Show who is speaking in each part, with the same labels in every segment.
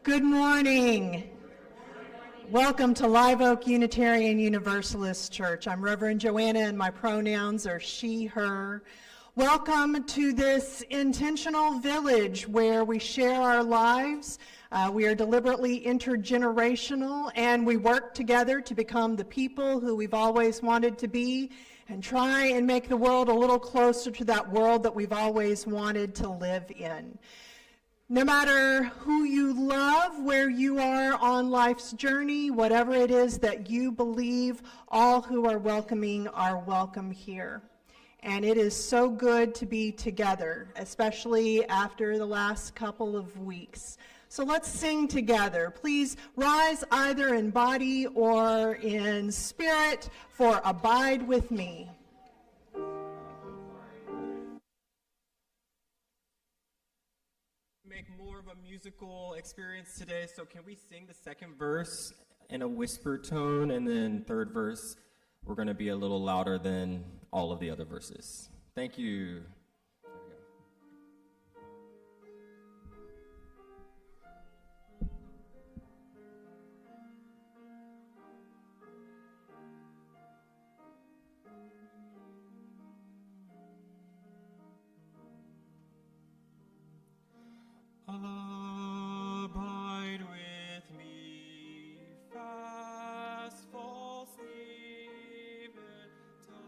Speaker 1: Good morning. Welcome to Live Oak Unitarian Universalist Church. I'm Reverend Joanna and my pronouns are she, her. Welcome to this intentional village where we share our lives. We are deliberately intergenerational and we work together to become the people who we've always wanted to be and try and make the world a little closer to that world that we've always wanted to live in. No matter who you love, where you are on life's journey, whatever it is that you believe, all who are welcoming are welcome here. And it is so good to be together, especially after the last couple of weeks. So let's sing together. Please rise either in body or in spirit for Abide With Me.
Speaker 2: Make more of a musical experience today, so can we sing the second verse in a whispered tone, and then third verse we're going to be a little louder than all of the other verses. Thank you. Abide with me, fast fall sleep and tide,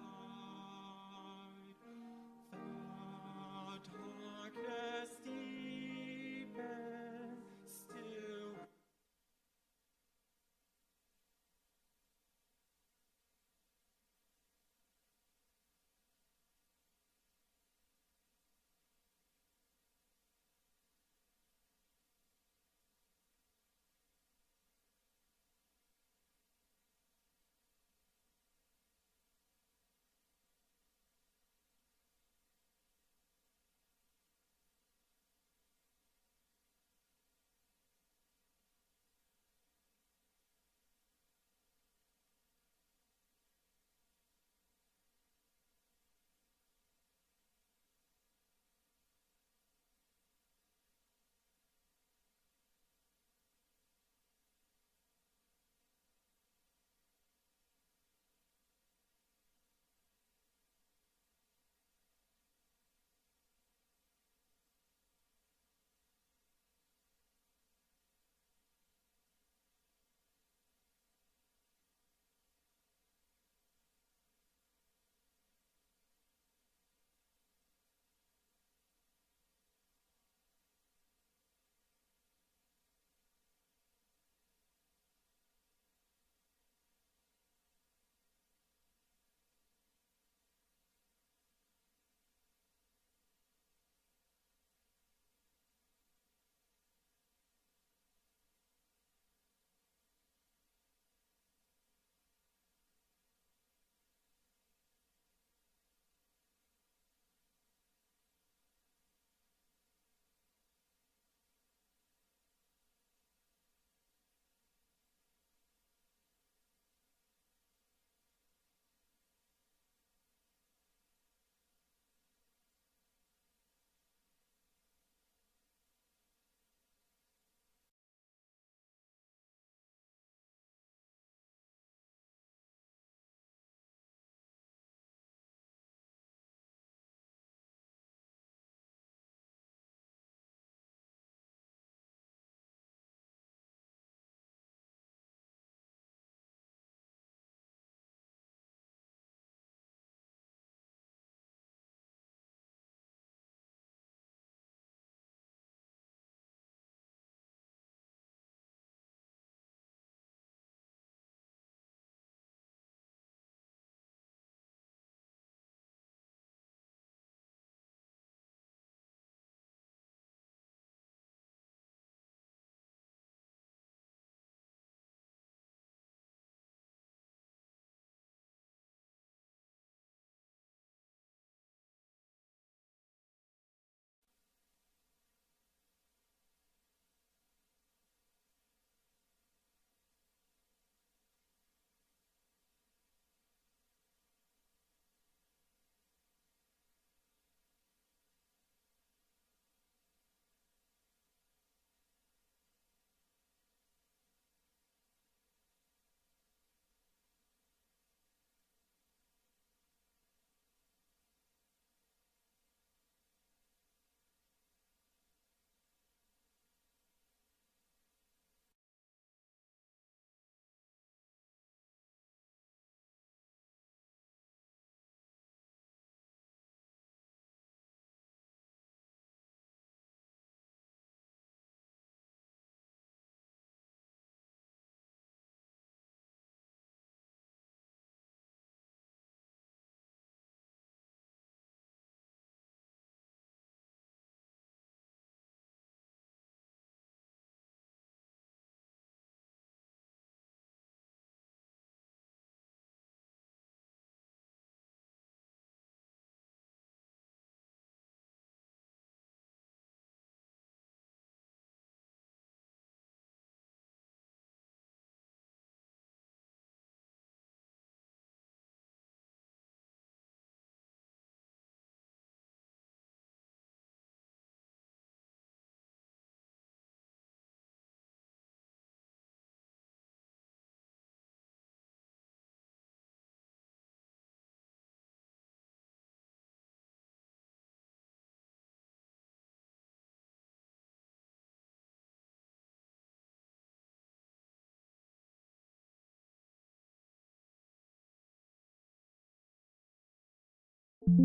Speaker 3: And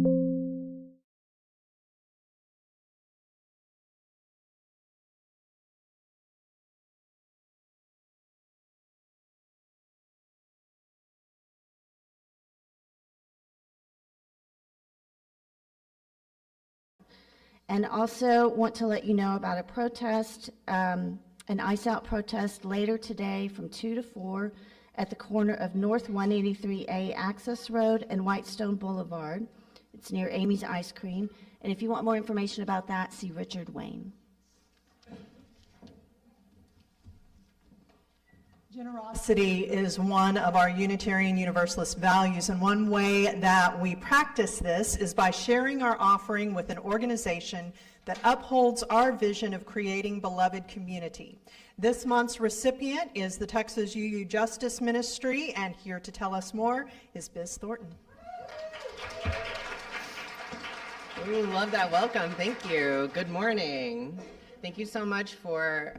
Speaker 3: also want to let you know about a protest, an Ice Out protest later today from 2 to 4 at the corner of North 183A Access Road and Whitestone Boulevard. It's near Amy's Ice Cream. And if you want more information about that, see Richard Wayne.
Speaker 1: Generosity is one of our Unitarian Universalist values, and one way that we practice this is by sharing our offering with an organization that upholds our vision of creating beloved community. This month's recipient is the Texas UU Justice Ministry, and here to tell us more is Biz Thornton.
Speaker 4: Ooh, love that welcome. Thank you. Good morning. Thank you so much for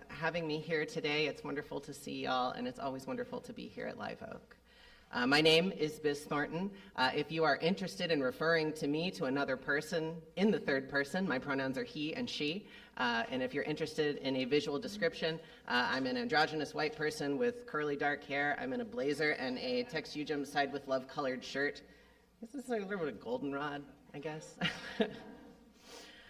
Speaker 4: having me here today. It's wonderful to see y'all, and it's always wonderful to be here at Live Oak. My name is Biz Thornton. If you are interested in referring to me to another person in the third person, my pronouns are he and she. And if you're interested in a visual description, I'm an androgynous white person with curly dark hair. I'm in a blazer and a Tex Ujum Side with Love colored shirt. This is a little bit of goldenrod, I guess.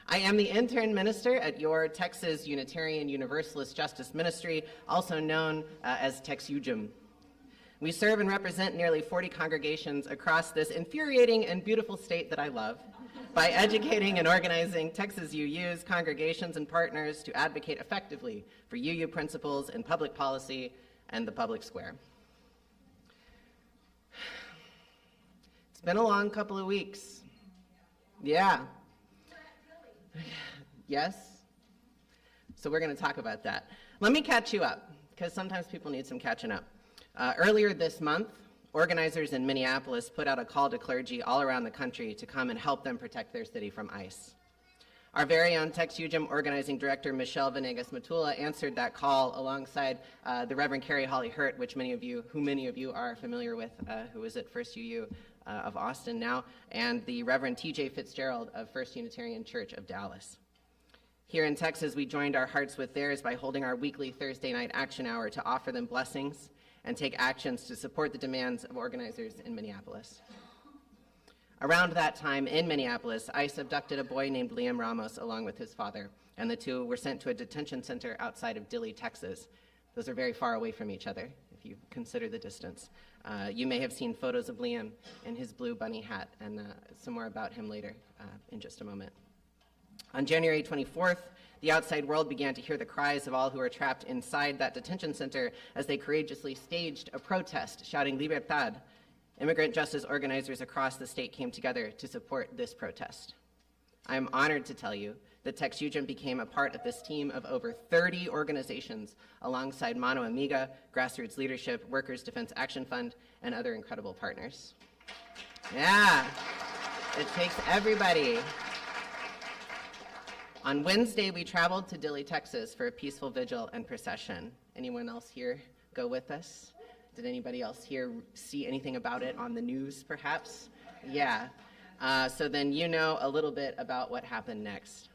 Speaker 4: I am the intern minister at your Texas Unitarian Universalist Justice Ministry, also known as Tex Ujum. We serve and represent nearly 40 congregations across this infuriating and beautiful state that I love by educating and organizing Texas UU's congregations and partners to advocate effectively for UU principles in public policy and the public square. It's been a long couple of weeks. Yeah. Yes? So we're going to talk about that. Let me catch you up, because sometimes people need some catching up. Earlier this month, organizers in Minneapolis put out a call to clergy all around the country to come and help them protect their city from ICE. Our very own Tex Ujum organizing director, Michelle Venegas-Matula, answered that call alongside the Reverend Carrie Holly Hurt, which many of you are familiar with, who is at First UU of Austin now, and the Reverend T.J. Fitzgerald of First Unitarian Church of Dallas. Here in Texas, we joined our hearts with theirs by holding our weekly Thursday night action hour to offer them blessings and take actions to support the demands of organizers in Minneapolis. Around that time in Minneapolis, ICE abducted a boy named Liam Ramos along with his father, and the two were sent to a detention center outside of Dilley, Texas. Those are very far away from each other, if you consider the distance. You may have seen photos of Liam in his blue bunny hat, and some more about him later in just a moment. On January 24th, the outside world began to hear the cries of all who were trapped inside that detention center as they courageously staged a protest, shouting "Libertad." Immigrant justice organizers across the state came together to support this protest. I am honored to tell you that Tex Ujum became a part of this team of over 30 organizations alongside Mano Amiga, Grassroots Leadership, Workers' Defense Action Fund, and other incredible partners. Yeah, it takes everybody. On Wednesday, we traveled to Dilley, Texas for a peaceful vigil and procession. Anyone else here go with us? Did anybody else here see anything about it on the news, perhaps? Yeah. So then you know a little bit about what happened next.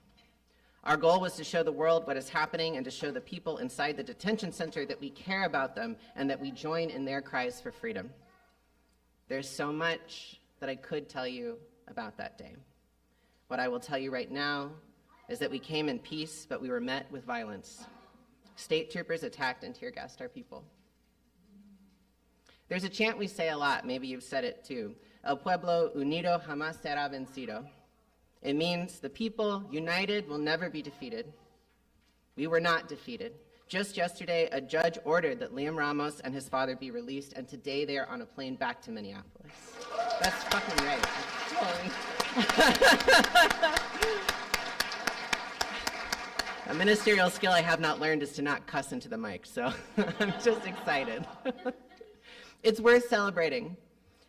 Speaker 4: Our goal was to show the world what is happening and to show the people inside the detention center that we care about them and that we join in their cries for freedom. There's so much that I could tell you about that day. What I will tell you right now is that we came in peace, but we were met with violence. State troopers attacked and tear gassed our people. There's a chant we say a lot, maybe you've said it too. El pueblo unido jamás será vencido. It means the people united will never be defeated. We were not defeated. Just yesterday, a judge ordered that Liam Ramos and his father be released, and today they are on a plane back to Minneapolis. That's fucking right. A ministerial skill I have not learned is to not cuss into the mic, so I'm just excited. It's worth celebrating,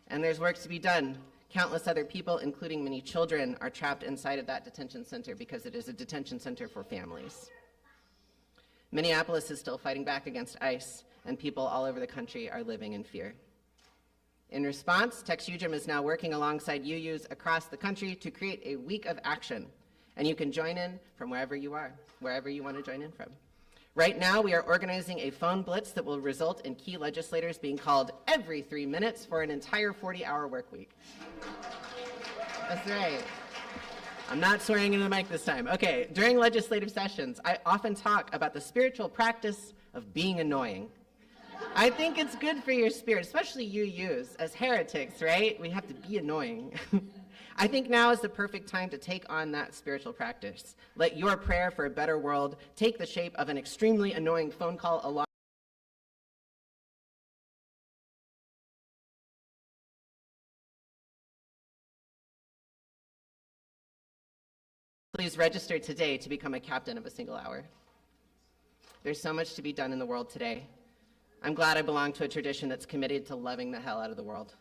Speaker 4: and there's work to be done. Countless other people, including many children, are trapped inside of that detention center because it is a detention center for families. Minneapolis is still fighting back against ICE, and people all over the country are living in fear. In response, TexUGM is now working alongside UUs across the country to create a week of action, and you can join in from wherever you are, wherever you want to join in from. Right now, we are organizing a phone blitz that will result in key legislators being called every 3 minutes for an entire 40-hour work week. That's right. I'm not swearing into the mic this time. Okay, during legislative sessions, I often talk about the spiritual practice of being annoying. I think it's good for your spirit, especially UUs. As heretics, right? We have to be annoying. I think now is the perfect time to take on that spiritual practice. Let your prayer for a better world take the shape of an extremely annoying phone call along. Please register today to become a captain of a single hour. There's so much to be done in the world today. I'm glad I belong to a tradition that's committed to loving the hell out of the world.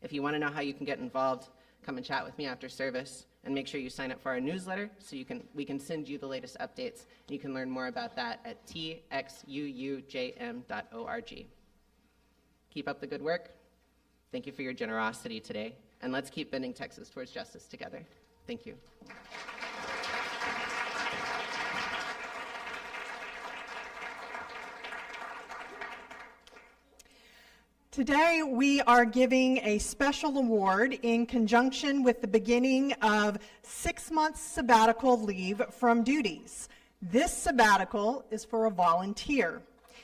Speaker 4: If you want to know how you can get involved, come and chat with me after service, and make sure you sign up for our newsletter so we can send you the latest updates, and you can learn more about that at txuujm.org. Keep up the good work. Thank you for your generosity today, and let's keep bending Texas towards justice together. Thank you.
Speaker 1: Today, we are giving a special award in conjunction with the beginning of 6 months sabbatical leave from duties. This sabbatical is for a volunteer.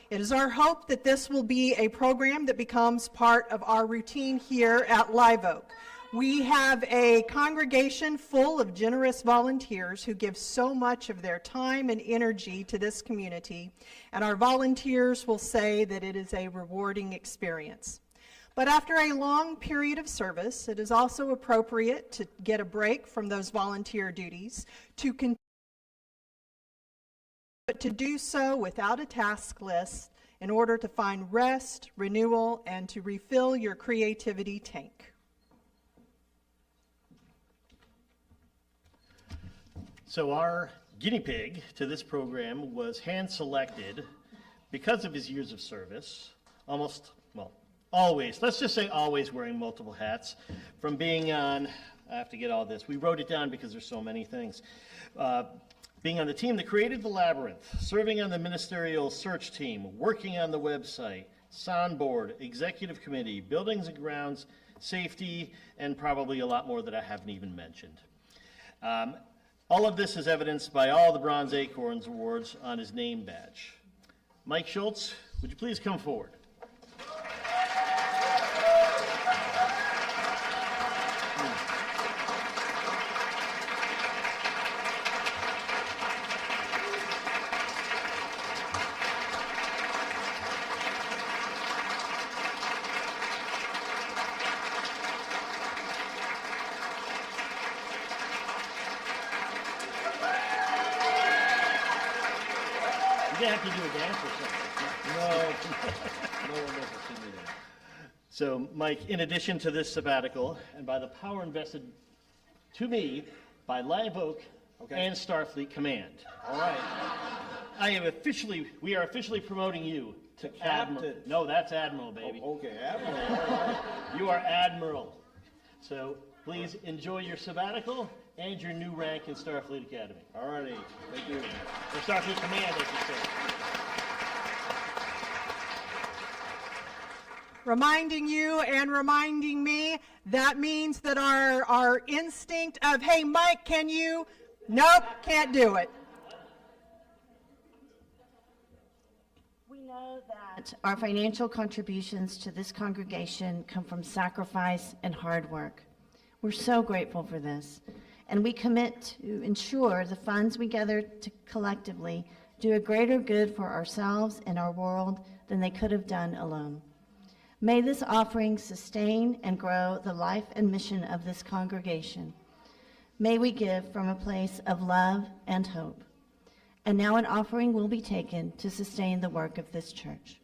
Speaker 1: It is our hope that this will be a program that becomes part of our routine here at Live Oak. We have a congregation full of generous volunteers who give so much of their time and energy to this community, and our volunteers will say that it is a rewarding experience. But after a long period of service, it is also appropriate to get a break from those volunteer duties, but to do so without a task list in order to find rest, renewal, and to refill your creativity tank.
Speaker 5: So our guinea pig to this program was hand-selected because of his years of service, always, let's just say always wearing multiple hats, from being on, I have to get all this, we wrote it down because there's so many things, being on the team that created the labyrinth, serving on the ministerial search team, working on the website, sound board, executive committee, buildings and grounds, safety, and probably a lot more that I haven't even mentioned. All of this is evidenced by all the Bronze Acorns Awards on his name badge. Mike Schultz, would you please come forward? You have to do a dance or something. No one ever seen me that. So, Mike, in addition to this sabbatical, and by the power invested to me by Live Oak and Starfleet Command, all right, we are officially promoting you to Admiral. No, that's Admiral, baby.
Speaker 6: Oh, okay, Admiral. All right.
Speaker 5: You are Admiral. So, please enjoy your sabbatical and your new rank in Starfleet Academy.
Speaker 6: All righty, thank you.
Speaker 5: Or Starfleet Command, I should say.
Speaker 1: Reminding you and reminding me, that means that our instinct of, hey, Mike, can you? Nope, can't do it.
Speaker 3: We know that our financial contributions to this congregation come from sacrifice and hard work. We're so grateful for this, and we commit to ensure the funds we gather collectively do a greater good for ourselves and our world than they could have done alone. May this offering sustain and grow the life and mission of this congregation. May we give from a place of love and hope. And now an offering will be taken to sustain the work of this church.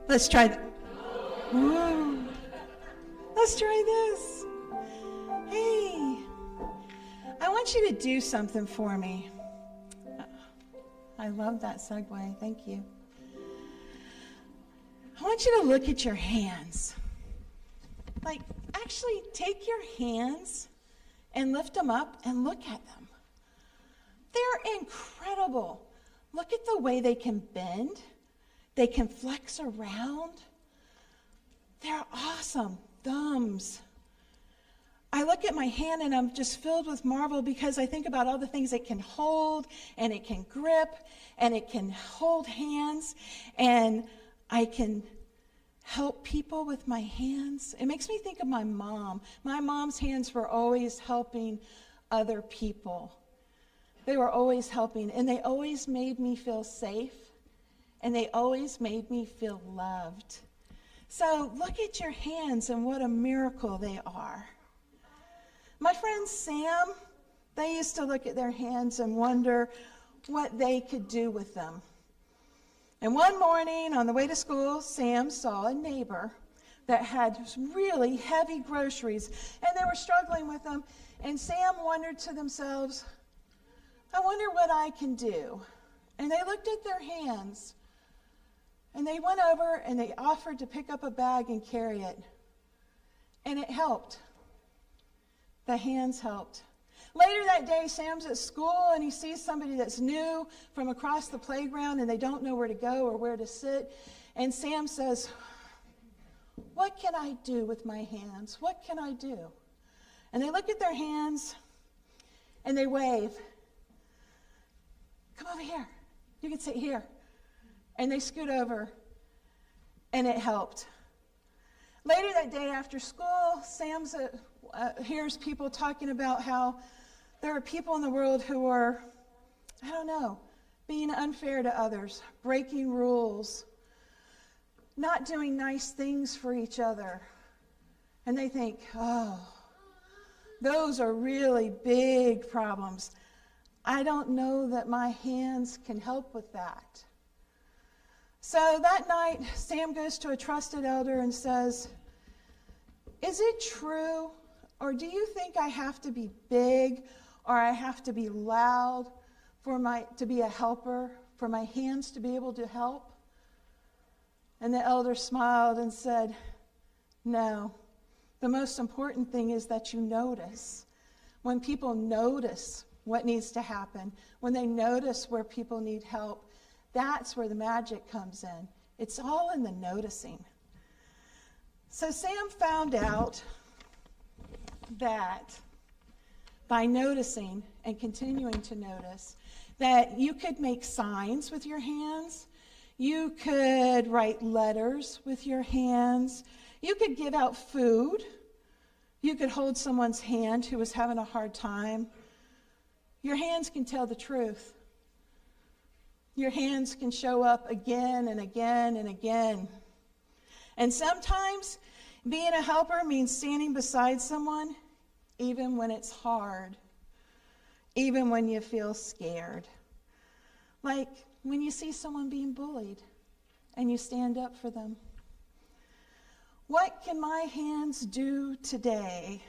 Speaker 1: Let's try that. Ooh. Let's try this. Hey, I want you to do something for me. I love that segue. Thank you. I want you to look at your hands. Like, actually take your hands and lift them up and look at them. They're incredible. Look at the way they can bend. They can flex around. They're awesome. Thumbs. I look at my hand and I'm just filled with marvel because I think about all the things it can hold and it can grip and it can hold hands and I can help people with my hands. It makes me think of my mom. My mom's hands were always helping other people. They were always helping and they always made me feel safe and they always made me feel loved. So look at your hands and what a miracle they are. My friend Sam, they used to look at their hands and wonder what they could do with them. And one morning on the way to school, Sam saw a neighbor that had really heavy groceries, and they were struggling with them. And Sam wondered to themselves, I wonder what I can do. And they looked at their hands, and they went over and they offered to pick up a bag and carry it. And it helped. The hands helped. Later that day, Sam's at school and he sees somebody that's new from across the playground and they don't know where to go or where to sit. And Sam says, what can I do with my hands? What can I do? And they look at their hands and they wave. Come over here. You can sit here. And they scoot over and it helped. Later that day after school, Sam's hears people talking about how there are people in the world who are, being unfair to others, breaking rules, not doing nice things for each other. And they think, oh, those are really big problems. I don't know that my hands can help with that. So that night, Sam goes to a trusted elder and says, is it true, or do you think I have to be big or I have to be loud to be a helper, for my hands to be able to help? And the elder smiled and said, no, the most important thing is that you notice. When people notice what needs to happen, when they notice where people need help, that's where the magic comes in. It's all in the noticing. So Sam found out that by noticing and continuing to notice, that you could make signs with your hands, you could write letters with your hands, you could give out food, you could hold someone's hand who was having a hard time. Your hands can tell the truth. Your hands can show up again and again and again. And sometimes being a helper means standing beside someone even when it's hard, even when you feel scared. Like when you see someone being bullied and you stand up for them. What can my hands do today?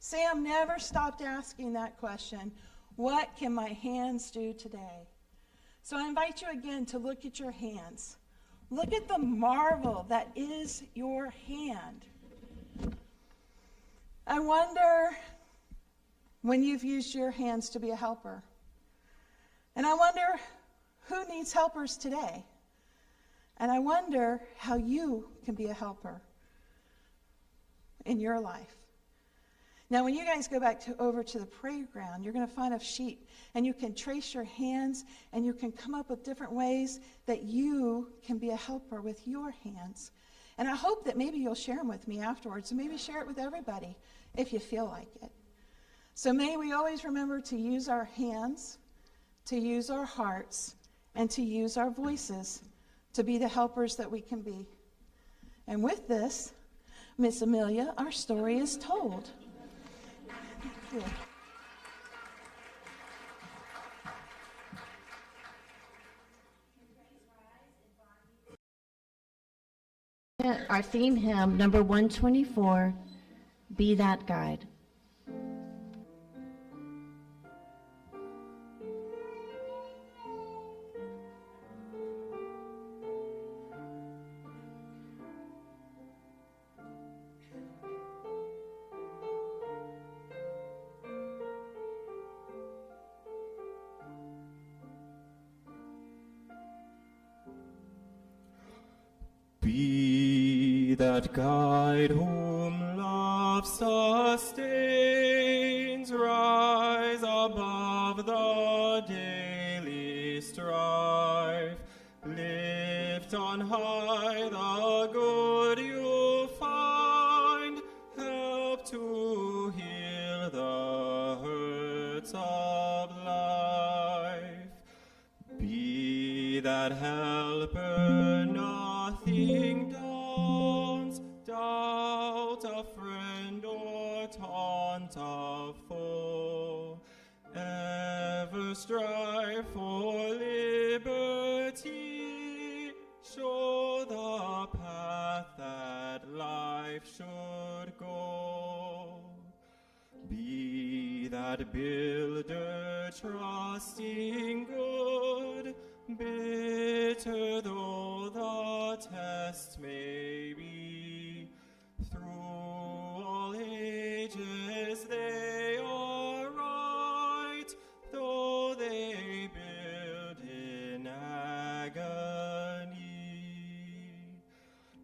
Speaker 1: Sam never stopped asking that question. What can my hands do today? So I invite you again to look at your hands. Look at the marvel that is your hand. I wonder when you've used your hands to be a helper. And I wonder who needs helpers today. And I wonder how you can be a helper in your life. Now, when you guys go back over to the playground, you're going to find a sheet, and you can trace your hands, and you can come up with different ways that you can be a helper with your hands. And I hope that maybe you'll share them with me afterwards, and maybe share it with everybody if you feel like it. So may we always remember to use our hands, to use our hearts, and to use our voices to be the helpers that we can be. And with this,
Speaker 7: Miss Amelia, our story is told.
Speaker 3: Our theme hymn, number 124, Be That Guide.
Speaker 2: Be that guide whom love sustains, rise above the daily strife, lift on high the good you find, help to heal the hurts of life. Be that helper, nothing daunts, doubt a friend or taunt a foe. Ever strive for liberty, show the path that life should go. Be that builder, trusting good, bitter though the test may be. Through all ages they are right, though they build in agony.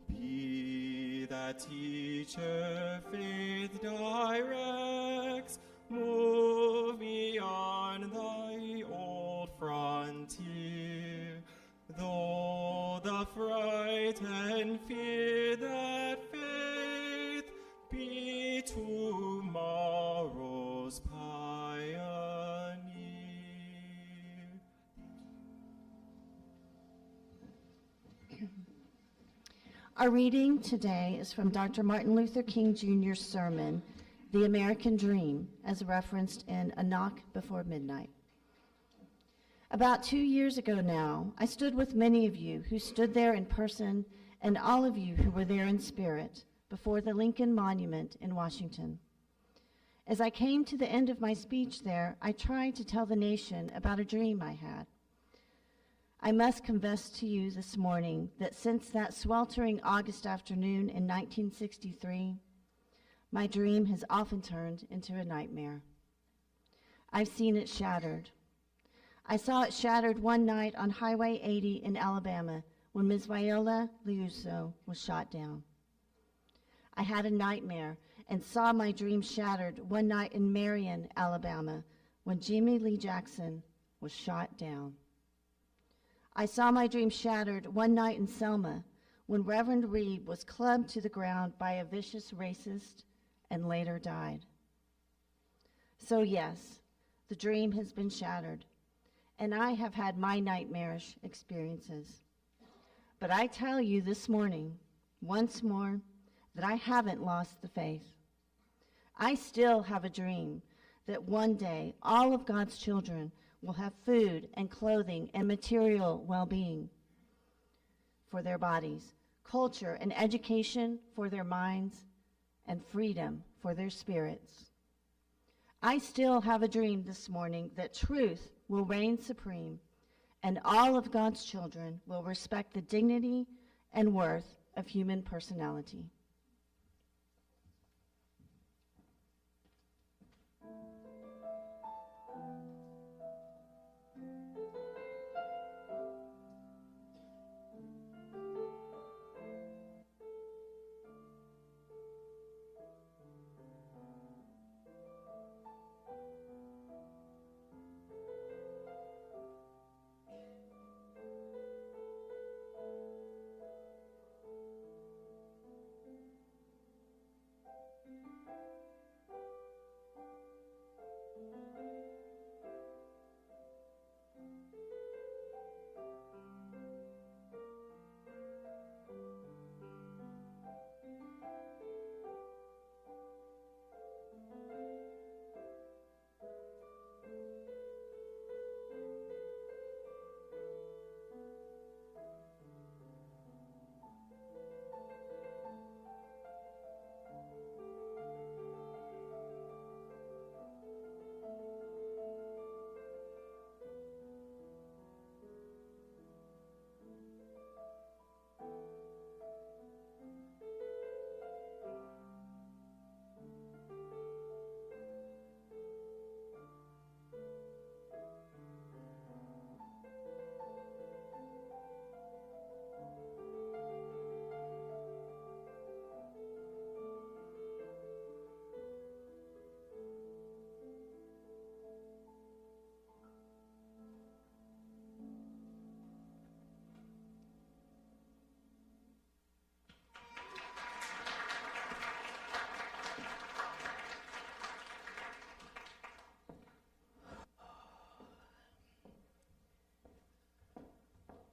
Speaker 2: Be that teacher faith directs, move beyond thy old frontier. Though the fright and fear that faith be tomorrow's pioneer.
Speaker 3: Our reading today is from Dr. Martin Luther King Jr.'s sermon, The American Dream, as referenced in A Knock Before Midnight. About 2 years ago now, I stood with many of you who stood there in person and all of you who were there in spirit before the Lincoln Monument in Washington. As I came to the end of my speech there, I tried to tell the nation about a dream I had. I must confess to you this morning that since that sweltering August afternoon in 1963, my dream has often turned into a nightmare. I've seen it shattered. I saw it shattered one night on Highway 80 in Alabama when Ms. Viola Liuzzo was shot down. I had a nightmare and saw my dream shattered one night in Marion, Alabama when Jimmy Lee Jackson was shot down. I saw my dream shattered one night in Selma when Reverend Reed was clubbed to the ground by a vicious racist and later died. So yes, the dream has been shattered, and I have had my nightmarish experiences. But I tell you this morning, once more, that I haven't lost the faith. I still have a dream that one day all of God's children will have food and clothing and material well-being for their bodies, culture and education for their minds, and freedom for their spirits. I still have a dream this morning that truth will reign supreme and all of God's children will respect the dignity and worth of human personality.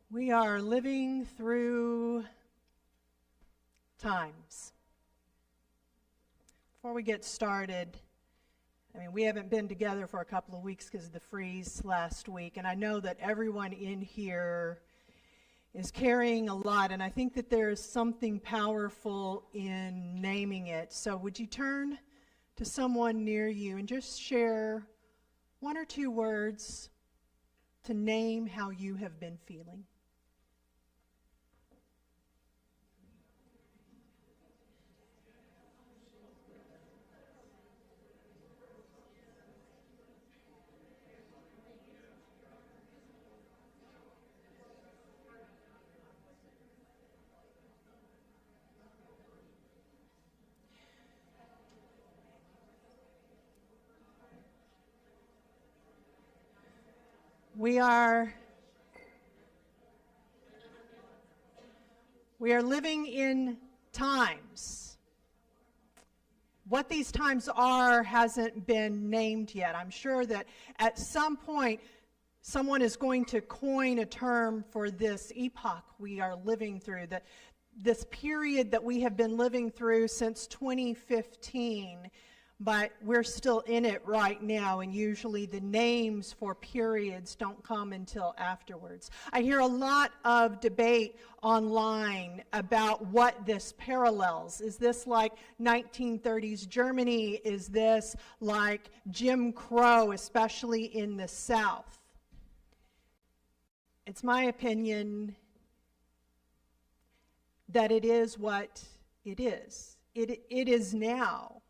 Speaker 1: We are living through times. Before we get started, we haven't been together for a couple of weeks because of the freeze last week, and I know that everyone in here is carrying a lot, and I think that there is something powerful in naming it. So would you turn to someone near you and just share one or two words to name how you have been feeling? We are living in times. What these times are hasn't been named yet. I'm sure that at some point someone is going to coin a term for this epoch we are living through, that this period that we have been living through since 2015. But we're still in it right now, and usually the names for periods don't come until afterwards. I hear a lot of debate online about what this parallels. Is this like 1930s Germany? Is this like Jim Crow, especially in the South? It's my opinion that it is what it is. It is now.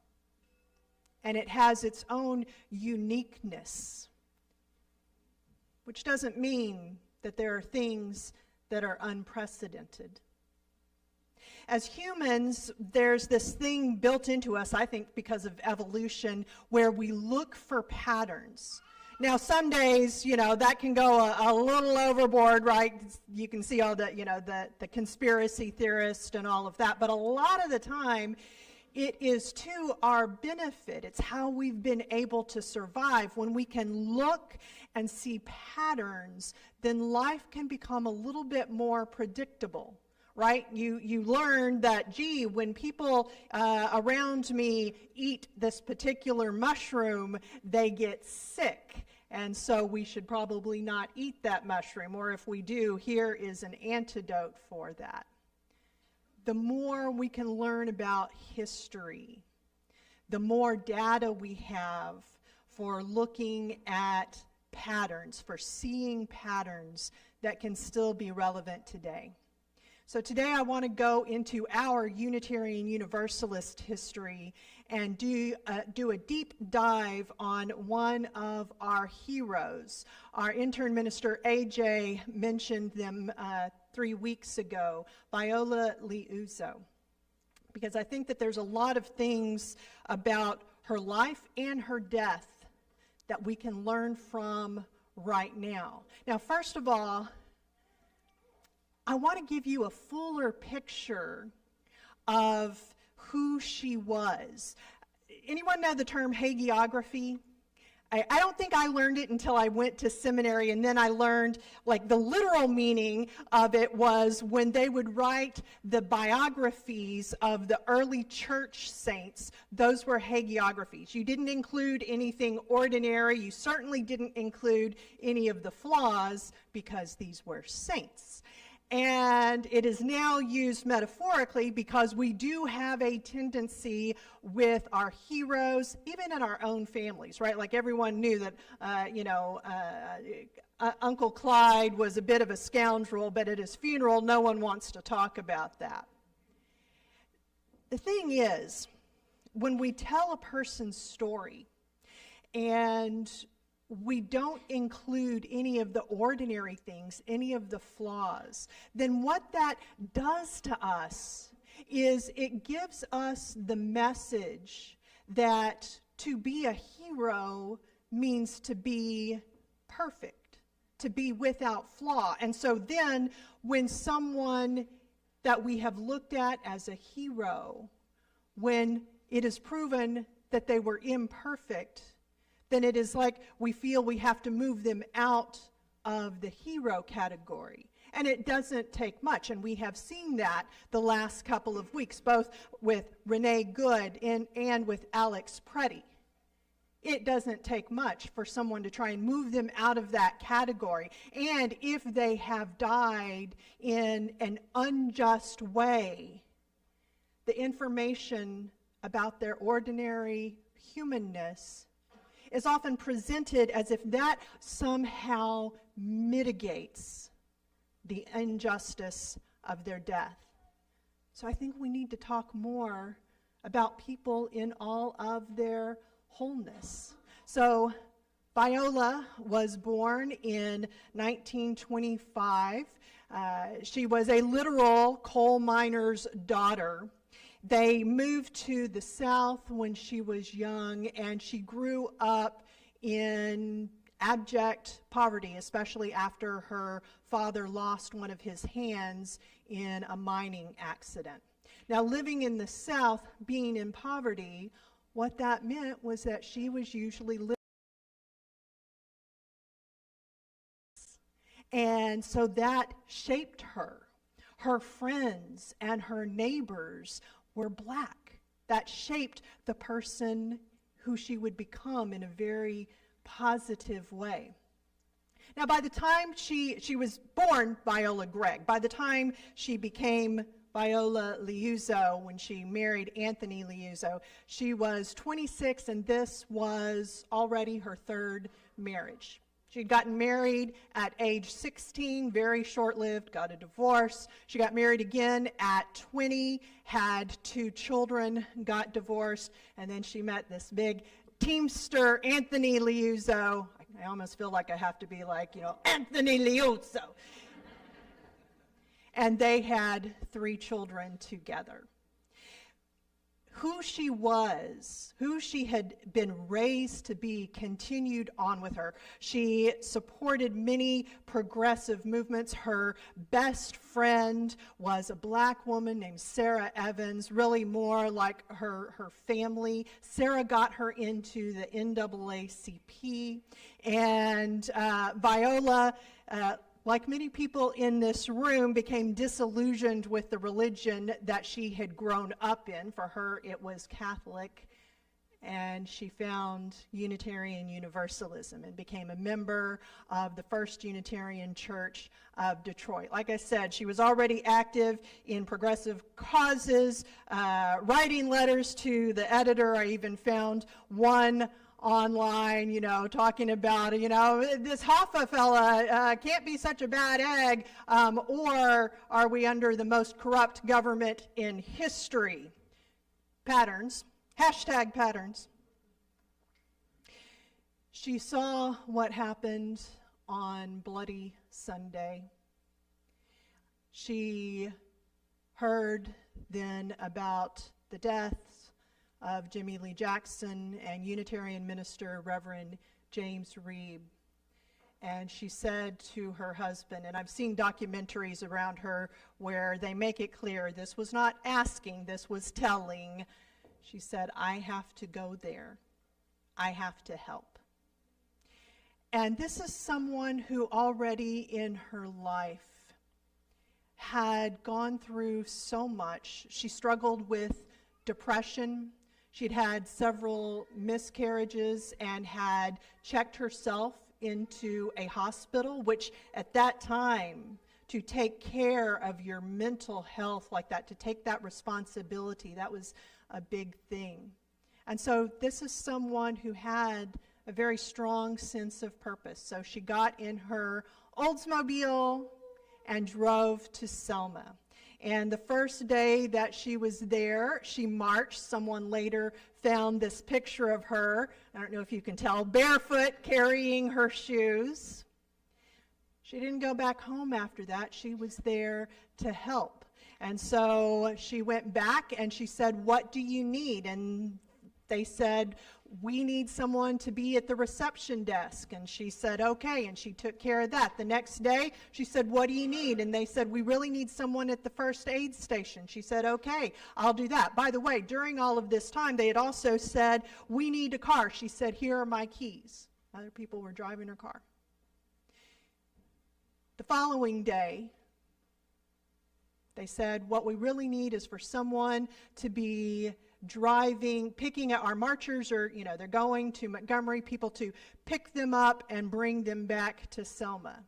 Speaker 1: And it has its own uniqueness, which doesn't mean that there are things that are unprecedented. As humans, there's this thing built into us, I think because of evolution, where we look for patterns. Now, some days, that can go a little overboard, right? You can see all the conspiracy theorists and all of that, but a lot of the time, it is to our benefit. It's how we've been able to survive. When we can look and see patterns, then life can become a little bit more predictable, right? You learn that, gee, when people around me eat this particular mushroom, they get sick. And so we should probably not eat that mushroom. Or if we do, here is an antidote for that. The more we can learn about history, the more data we have for looking at patterns, for seeing patterns that can still be relevant today. So today I want to go into our Unitarian Universalist history and do a deep dive on one of our heroes. Our intern minister, AJ, mentioned them 3 weeks ago, Viola Liuzzo, because I think that there's a lot of things about her life and her death that we can learn from right now. Now, first of all, I want to give you a fuller picture of who she was. Anyone know the term hagiography? I don't think I learned it until I went to seminary, and then I learned the literal meaning of it was when they would write the biographies of the early church saints, those were hagiographies. You didn't include anything ordinary. You certainly didn't include any of the flaws because these were saints. And it is now used metaphorically because we do have a tendency with our heroes, even in our own families, right? Like everyone knew that, Uncle Clyde was a bit of a scoundrel, but at his funeral, no one wants to talk about that. The thing is, when we tell a person's story and we don't include any of the ordinary things, any of the flaws, then what that does to us is it gives us the message that to be a hero means to be perfect, to be without flaw. And so then when someone that we have looked at as a hero, when it is proven that they were imperfect, then it is like we feel we have to move them out of the hero category. And it doesn't take much, and we have seen that the last couple of weeks, both with Renee Good and with Alex Preddy. It doesn't take much for someone to try and move them out of that category. And if they have died in an unjust way, the information about their ordinary humanness is often presented as if that somehow mitigates the injustice of their death. So I think we need to talk more about people in all of their wholeness. So Viola was born in 1925. She was a literal coal miner's daughter. They moved to the South when she was young, and she grew up in abject poverty, especially after her father lost one of his hands in a mining accident. Now, living in the South, being in poverty, what that meant was that she was usually living. And so that shaped her. Her friends and her neighbors were black. That shaped the person who she would become in a very positive way. Now, by the time she was born Viola Gregg, by the time she became Viola Liuzzo, when she married Anthony Liuzzo, she was 26, and this was already her third marriage. She'd gotten married at age 16, very short-lived, got a divorce. She got married again at 20, had 2 children, got divorced, and then she met this big teamster, Anthony Liuzzo. I almost feel like I have to be like, Anthony Liuzzo. And they had 3 children together. Who she was, who she had been raised to be, continued on with her. She supported many progressive movements. Her best friend was a black woman named Sarah Evans, really more like her family. Sarah got her into the NAACP, and Viola, like many people in this room, became disillusioned with the religion that she had grown up in. For her, it was Catholic, and she found Unitarian Universalism and became a member of the First Unitarian Church of Detroit. Like I said, she was already active in progressive causes, writing letters to the editor. I even found one online, talking about, this Hoffa fella can't be such a bad egg, or are we under the most corrupt government in history? Patterns, hashtag patterns. She saw what happened on Bloody Sunday. She heard then about the deaths of Jimmy Lee Jackson and Unitarian minister Reverend James Reeb. And she said to her husband, and I've seen documentaries around her where they make it clear this was not asking, this was telling. She said, I have to go there. I have to help. And this is someone who already in her life had gone through so much. She struggled with depression. She'd had several miscarriages and had checked herself into a hospital, which at that time, to take care of your mental health like that, to take that responsibility, that was a big thing. And so this is someone who had a very strong sense of purpose. So she got in her Oldsmobile and drove to Selma. And the first day that she was there, she marched. Someone later found this picture of her, I don't know if you can tell, barefoot, carrying her shoes. She didn't go back home after that. She was there to help. And so she went back and she said, what do you need? And they said, we need someone to be at the reception desk. And she said, okay, and she took care of that. The next day, she said, what do you need? And they said, we really need someone at the first aid station. She said, okay, I'll do that. By the way, during all of this time, they had also said, we need a car. She said, here are my keys. Other people were driving her car. The following day, They said, what we really need is for someone to be picking at our marchers, or, they're going to Montgomery, people to pick them up and bring them back to Selma.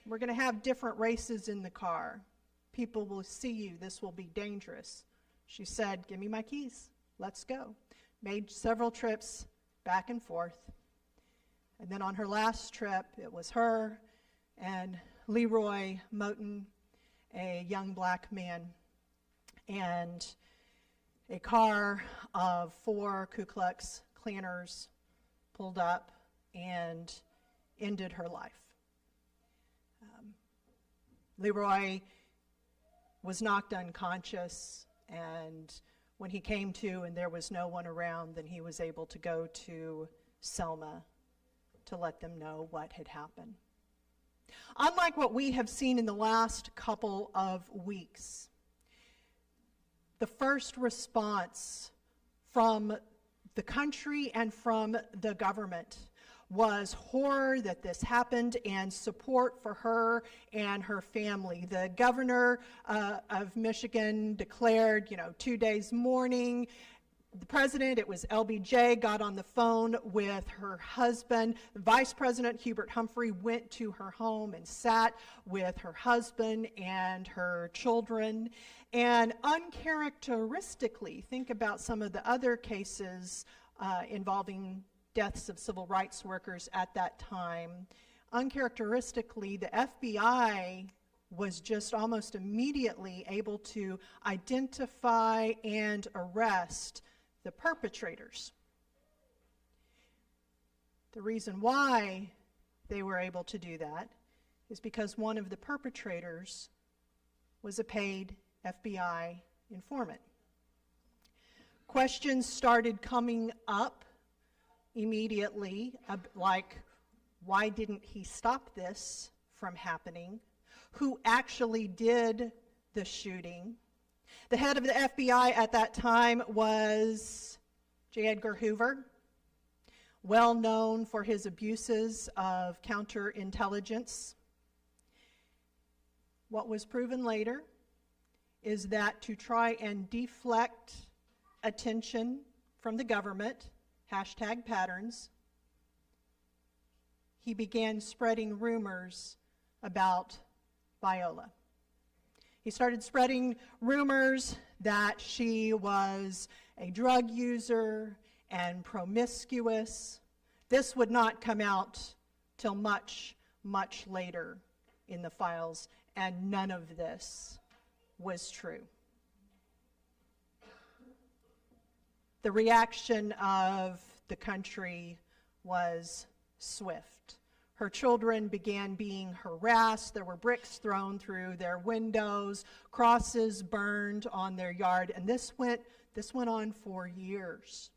Speaker 1: We're going to have different races in the car. People will see you. This will be dangerous. She said, give me my keys. Let's go. Made several trips back and forth. And then on her last trip, it was her and Leroy Moten, a young black man, and a car of 4 Ku Klux Klanners pulled up and ended her life. Leroy was knocked unconscious, and when he came to and there was no one around, then he was able to go to Selma to let them know what had happened. Unlike what we have seen in the last couple of weeks, the first response from the country and from the government was horror that this happened and support for her and her family. The governor of Michigan declared, 2 days mourning. The president, it was LBJ, got on the phone with her husband. Vice President Hubert Humphrey went to her home and sat with her husband and her children. And uncharacteristically, think about some of the other cases involving deaths of civil rights workers at that time. Uncharacteristically, the FBI was just almost immediately able to identify and arrest the perpetrators. The reason why they were able to do that is because one of the perpetrators was a paid FBI informant. Questions started coming up immediately, like, why didn't he stop this from happening? Who actually did the shooting? The head of the FBI at that time was J. Edgar Hoover, well known for his abuses of counterintelligence. What was proven later is that to try and deflect attention from the government, #patterns, he began spreading rumors about Viola. He started spreading rumors that she was a drug user and promiscuous. This would not come out till much, much later in the files, and none of this was true. The reaction of the country was swift. Her children began being harassed. There were bricks thrown through their windows, crosses burned on their yard, and this went on for years.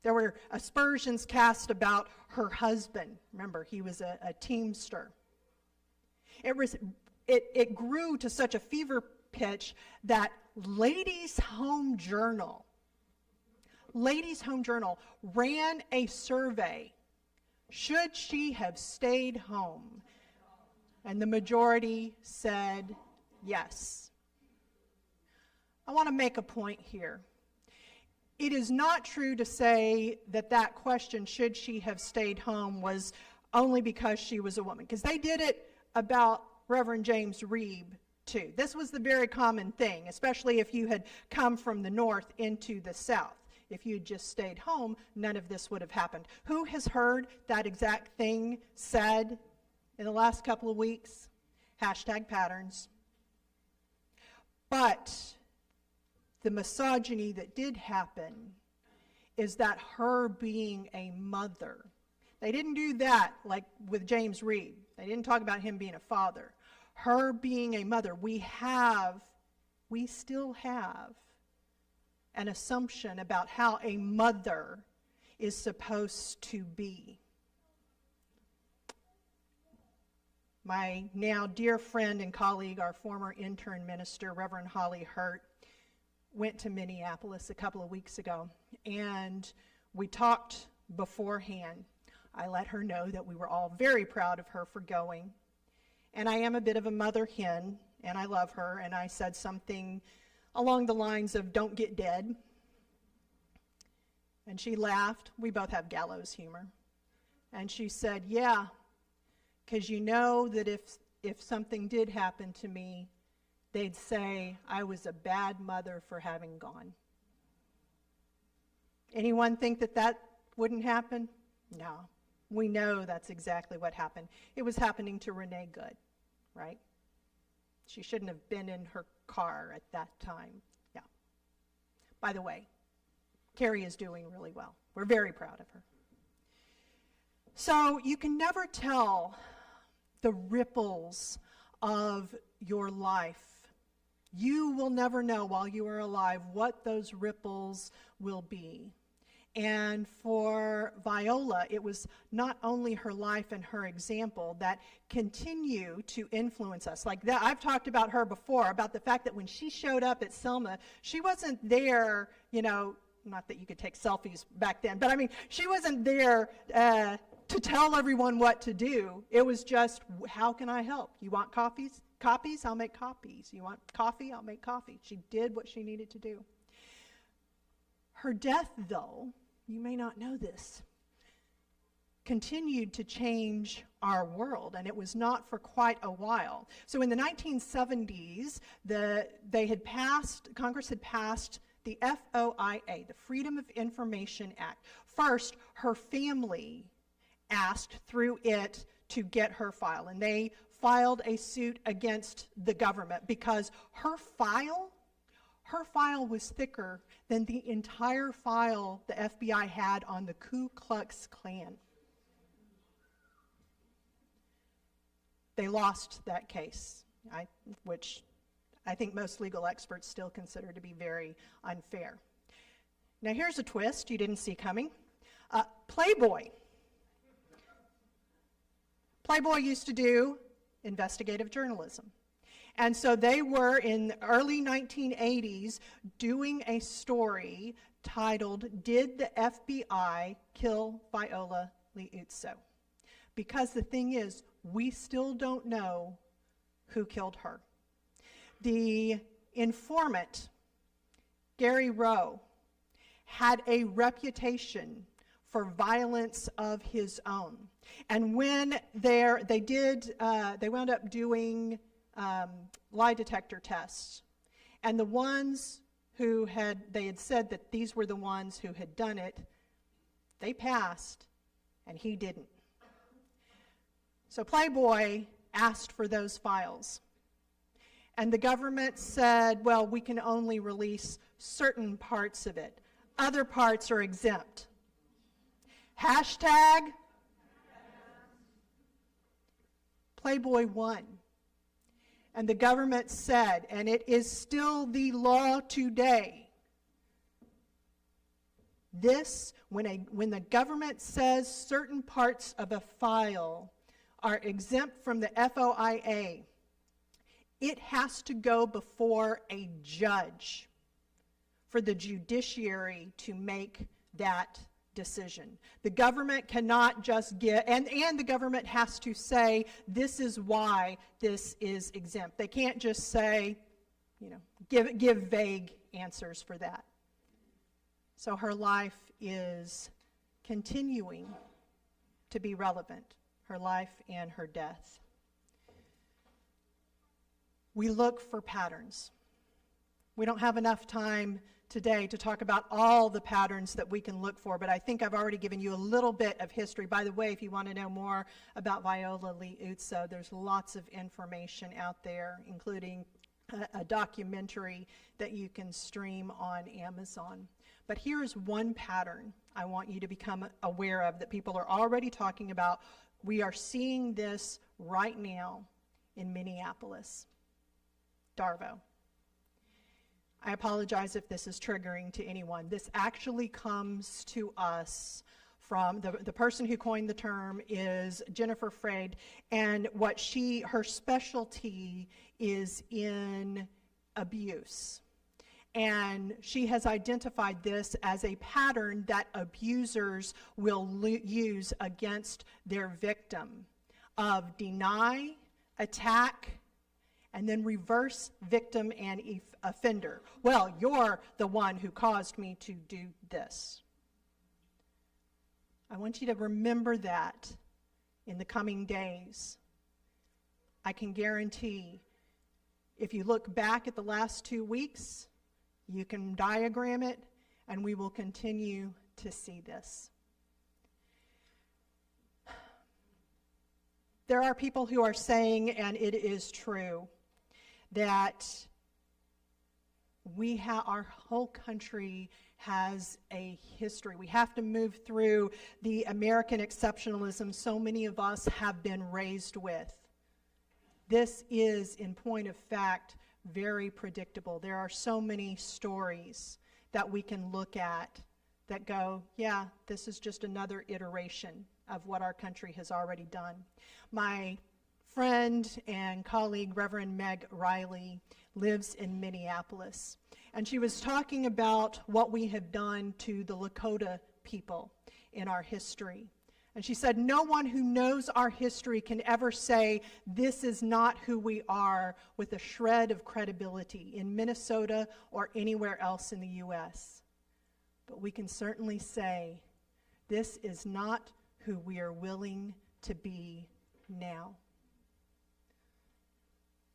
Speaker 1: There were aspersions cast about her husband. Remember, he was a teamster. It grew to such a fever pitch that Ladies' Home Journal ran a survey. Should she have stayed home? And the majority said yes. I want to make a point here. It is not true to say that question, should she have stayed home, was only because she was a woman, because they did it about Reverend James Reeb too. This was the very common thing, especially if you had come from the north into the south. If you had just stayed home, none of this would have happened. Who has heard that exact thing said in the last couple of weeks? #patterns. But the misogyny that did happen is that her being a mother. They didn't do that like with James Reeb. They didn't talk about him being a father. Her being a mother, we still have an assumption about how a mother is supposed to be. My now dear friend and colleague, our former intern minister, Reverend Holly Hurt, went to Minneapolis a couple of weeks ago, and we talked beforehand. I let her know that we were all very proud of her for going, and I am a bit of a mother hen, and I love her, and I said something along the lines of, "Don't get dead." And she laughed. We both have gallows humor. And she said, "Yeah, because you know that if something did happen to me, they'd say I was a bad mother for having gone." Anyone think that that wouldn't happen? No. We know that's exactly what happened. It was happening to Renee Good, right? She shouldn't have been in her car at that time. Yeah. By the way, Carrie is doing really well. We're very proud of her. So you can never tell the ripples of your life. You will never know while you are alive what those ripples will be. And for Viola, it was not only her life and her example that continue to influence us. Like that, I've talked about her before, about the fact that when she showed up at Selma, she wasn't there, not that you could take selfies back then, but I mean, she wasn't there to tell everyone what to do. It was just, how can I help? You want copies? I'll make copies. You want coffee? I'll make coffee. She did what she needed to do. Her death, though, you may not know this, continued to change our world, and it was not for quite a while. So in the 1970s, Congress had passed the FOIA, the Freedom of Information Act. First, her family asked through it to get her file, and they filed a suit against the government because her file was thicker than the entire file the FBI had on the Ku Klux Klan. They lost that case, which I think most legal experts still consider to be very unfair. Now here's a twist you didn't see coming. Playboy used to do investigative journalism. And so they were, in the early 1980s, doing a story titled, "Did the FBI Kill Viola Liuzzo?" Because the thing is, we still don't know who killed her. The informant, Gary Rowe, had a reputation for violence of his own. And when they wound up doing lie detector tests, and the ones they had said that these were the ones who had done it, they passed, and he didn't. So Playboy asked for those files, and the government said, well, we can only release certain parts of it. Other parts are exempt. Hashtag Playboy won. And the government said, and it is still the law today, when the government says certain parts of a file are exempt from the FOIA, it has to go before a judge for the judiciary to make that decision. The government cannot just and the government has to say, this is why this is exempt. They can't just say, give vague answers for that. So her life is continuing to be relevant, her life and her death. We look for patterns. We don't have enough time today to talk about all the patterns that we can look for, but I think I've already given you a little bit of history. By the way, if you want to know more about Viola Liuzzo, there's lots of information out there, including a documentary that you can stream on Amazon. But here's one pattern I want you to become aware of that people are already talking about. We are seeing this right now in Minneapolis. Darvo. I apologize if this is triggering to anyone. This actually comes to us from the person who coined the term is Jennifer Freyd, and her specialty is in abuse. And she has identified this as a pattern that abusers will use against their victim of deny, attack, and then reverse victim and offender. Well, you're the one who caused me to do this. I want you to remember that in the coming days. I can guarantee if you look back at the last 2 weeks, you can diagram it, and we will continue to see this. There are people who are saying, and it is true, that our whole country has a history. We have to move through the American exceptionalism so many of us have been raised with. This is, in point of fact, very predictable. There are so many stories that we can look at that go, yeah, this is just another iteration of what our country has already done. My friend and colleague, Reverend Meg Riley, lives in Minneapolis, and she was talking about what we have done to the Lakota people in our history. And she said, no one who knows our history can ever say this is not who we are with a shred of credibility in Minnesota or anywhere else in the U.S. But we can certainly say this is not who we are willing to be now.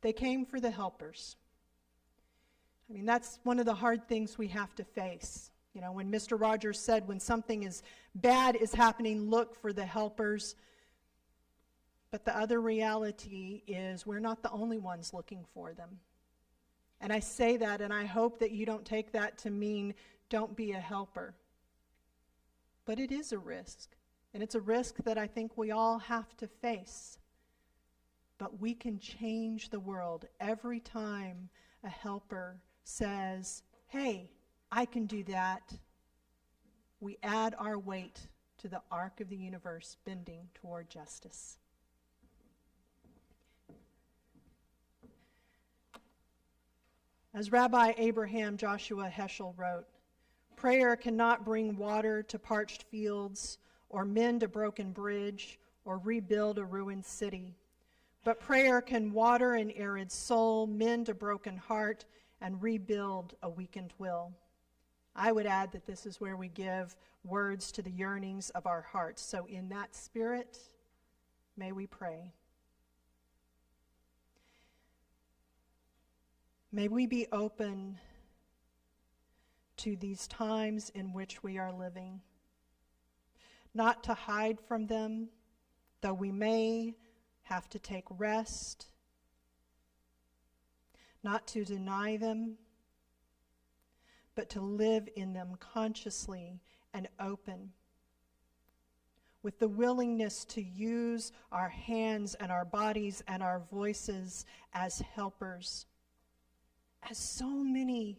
Speaker 1: They came for the helpers. I mean, that's one of the hard things we have to face. You know, when Mr. Rogers said, when something bad is happening, look for the helpers. But the other reality is we're not the only ones looking for them. And I say that, and I hope that you don't take that to mean don't be a helper. But it is a risk. And it's a risk that I think we all have to face. But we can change the world every time a helper says, hey, I can do that. We add our weight to the arc of the universe bending toward justice. As Rabbi Abraham Joshua Heschel wrote, prayer cannot bring water to parched fields or mend a broken bridge or rebuild a ruined city. But prayer can water an arid soul, mend a broken heart, and rebuild a weakened will. I would add that this is where we give words to the yearnings of our hearts. So in that spirit, may we pray. May we be open to these times in which we are living, not to hide from them, though we may have to take rest, not to deny them, but to live in them consciously and open, with the willingness to use our hands and our bodies and our voices as helpers, as so many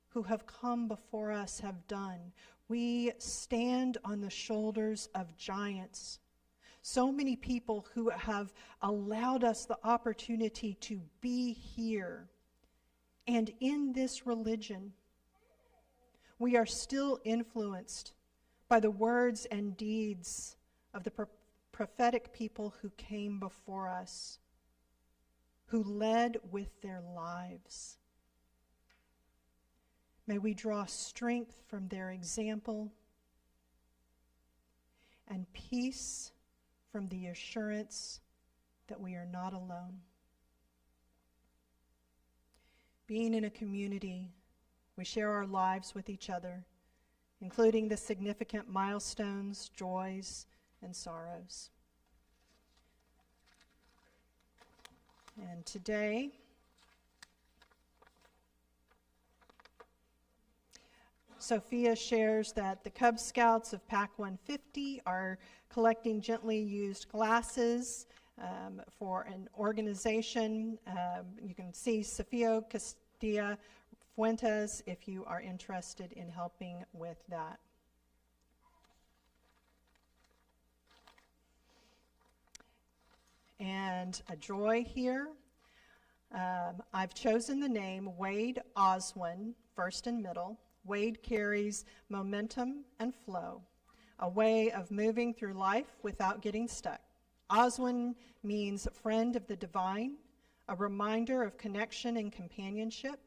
Speaker 1: who have come before us have done. We stand on the shoulders of giants. So many people who have allowed us the opportunity to be here. And in this religion, we are still influenced by the words and deeds of the prophetic people who came before us, who led with their lives. May we draw strength from their example and peace from the assurance that we are not alone. Being in a community, we share our lives with each other, including the significant milestones, joys, and sorrows. And today, Sophia shares that the Cub Scouts of PAC 150 are collecting gently used glasses for an organization. You can see Sophia Castilla Fuentes if you are interested in helping with that. And a joy here. I've chosen the name Wade Oswin, first and middle. Wade carries momentum and flow, a way of moving through life without getting stuck. Oswin means friend of the divine, a reminder of connection and companionship.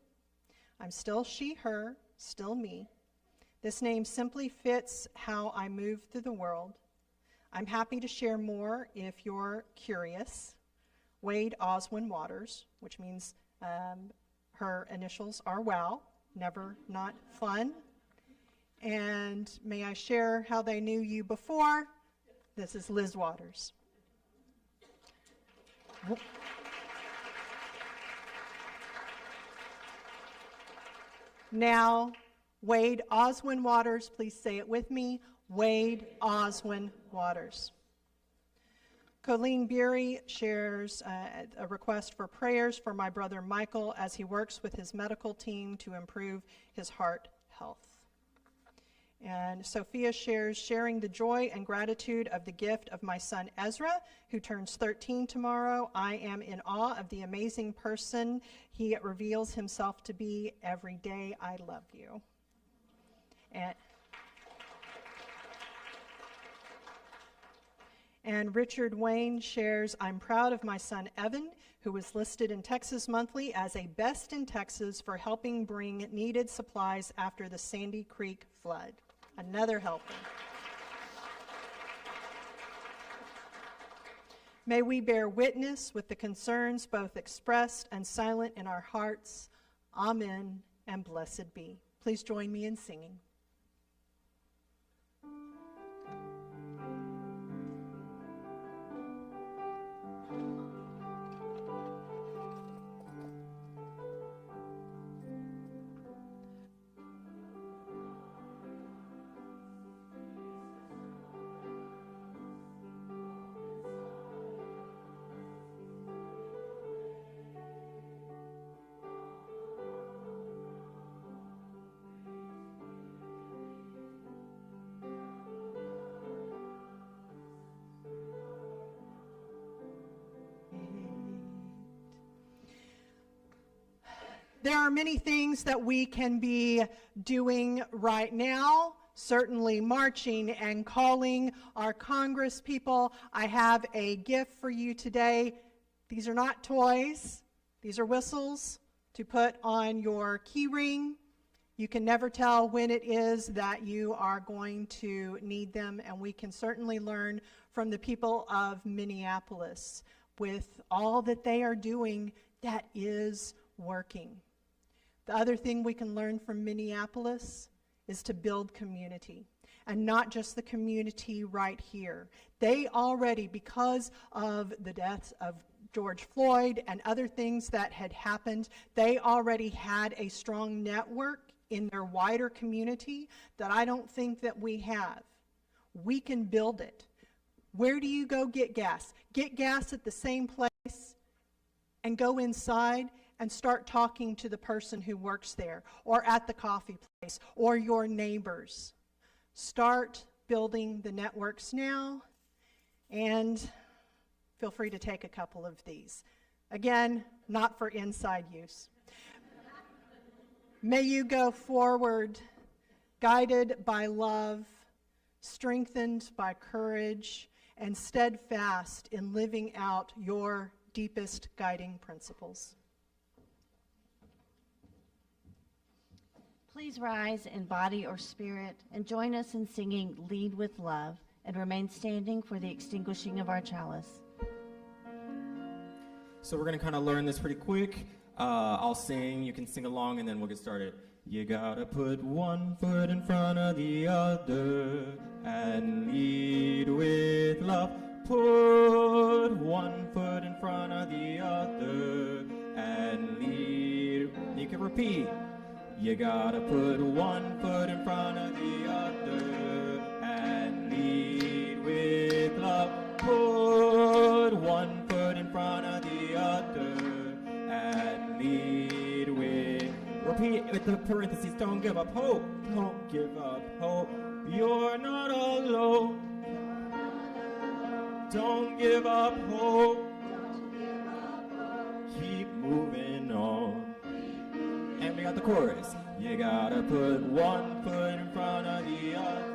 Speaker 1: I'm still she, her, still me. This name simply fits how I move through the world. I'm happy to share more if you're curious. Wade Oswin Waters, which means her initials are WOW, never not fun. And may I share how they knew you before? This is Liz Waters. Now, Wade Oswin Waters, please say it with me. Wade Oswin Waters. Colleen Beery shares a request for prayers for my brother Michael as he works with his medical team to improve his heart health. And Sophia shares sharing the joy and gratitude of the gift of my son Ezra, who turns 13 tomorrow. I am in awe of the amazing person he reveals himself to be every day. I love you. And Richard Wayne shares, I'm proud of my son Evan, who was listed in Texas Monthly as a best in Texas for helping bring needed supplies after the Sandy Creek flood. Another helper. May we bear witness with the concerns both expressed and silent in our hearts. Amen and blessed be. Please join me in singing. There are many things that we can be doing right now, certainly marching and calling our Congress people. I have a gift for you today. These are not toys. These are whistles to put on your key ring. You can never tell when it is that you are going to need them, and we can certainly learn from the people of Minneapolis with all that they are doing that is working. The other thing we can learn from Minneapolis is to build community, and not just the community right here. They already, because of the deaths of George Floyd and other things that had happened, they already had a strong network in their wider community that I don't think that we have. We can build it. Where do you go get gas? Get gas at the same place and go inside and start talking to the person who works there, or at the coffee place, or your neighbors. Start building the networks now, and feel free to take a couple of these. Again, not for inside use. May you go forward, guided by love, strengthened by courage, and steadfast in living out your deepest guiding principles.
Speaker 3: Please rise in body or spirit and join us in singing Lead with Love, and remain standing for the extinguishing of our chalice.
Speaker 2: So we're going to kind of learn this pretty quick. I'll sing, you can sing along, and then we'll get started. You gotta put one foot in front of the other and lead with love. Put one foot in front of the other and lead. You can repeat. You gotta put one foot in front of the other and lead with love. Put one foot in front of the other and lead with. Repeat with the parentheses. Don't give up hope. Don't give up hope. You're not alone. Don't give up hope. Keep moving on. And we got the chorus. You gotta put one foot in front of the other.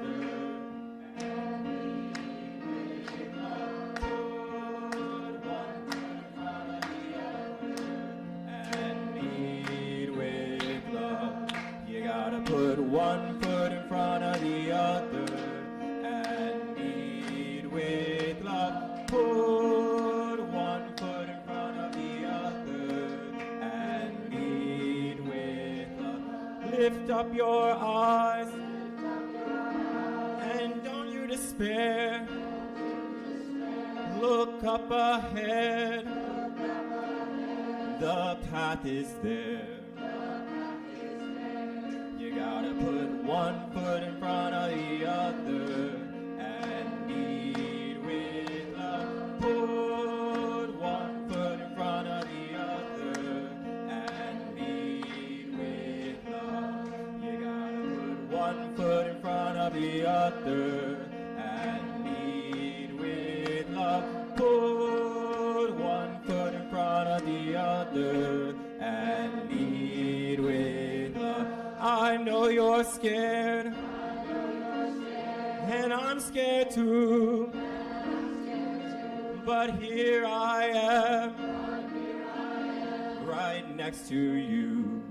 Speaker 2: one foot in front of the other and lead with love. Put one foot in front of the other and lead with love. Lift up your eyes and don't you despair. Look up ahead, the path is there. You gotta put one foot in front of the other and lead with love. Put one foot in front of the other and lead with love. You gotta put one foot in front of the other and lead with love. Put one foot in front of the other and lead with love. I know you're scared, and I'm scared too, but here I am, right next to you.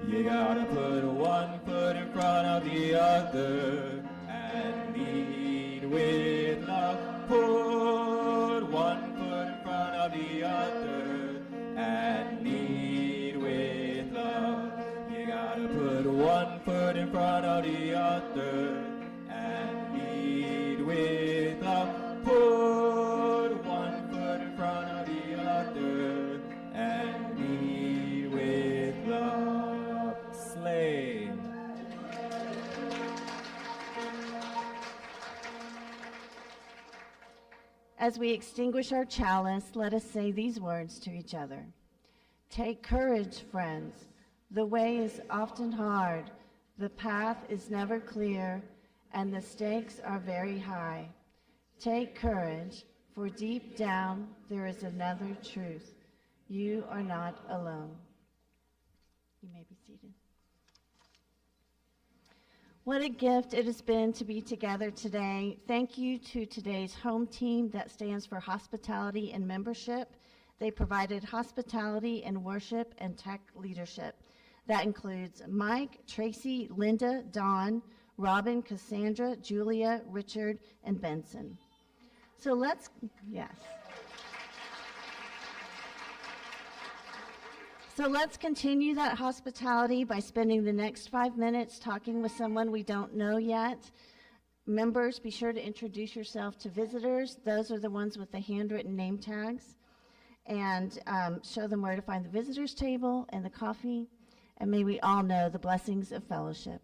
Speaker 2: You gotta put one foot in front of the other and lead with love. Put one foot in front of the other and lead with love. You gotta put one foot in front of the other and lead with love. Put one foot in front of the other and lead with love. Slay.
Speaker 3: As we extinguish our chalice, let us say these words to each other. Take courage, friends. The way is often hard, the path is never clear, and the stakes are very high. Take courage, for deep down there is another truth. You are not alone. You may be seated. What a gift it has been to be together today. Thank you to today's home team that stands for hospitality and membership. They provided hospitality and worship and tech leadership. That includes Mike, Tracy, Linda, Dawn, Robin, Cassandra, Julia, Richard, and Benson. So let's continue that hospitality by spending the next 5 minutes talking with someone we don't know yet. Members, be sure to introduce yourself to visitors. Those are the ones with the handwritten name tags. And show them where to find the visitors table and the coffee. And may we all know the blessings of fellowship.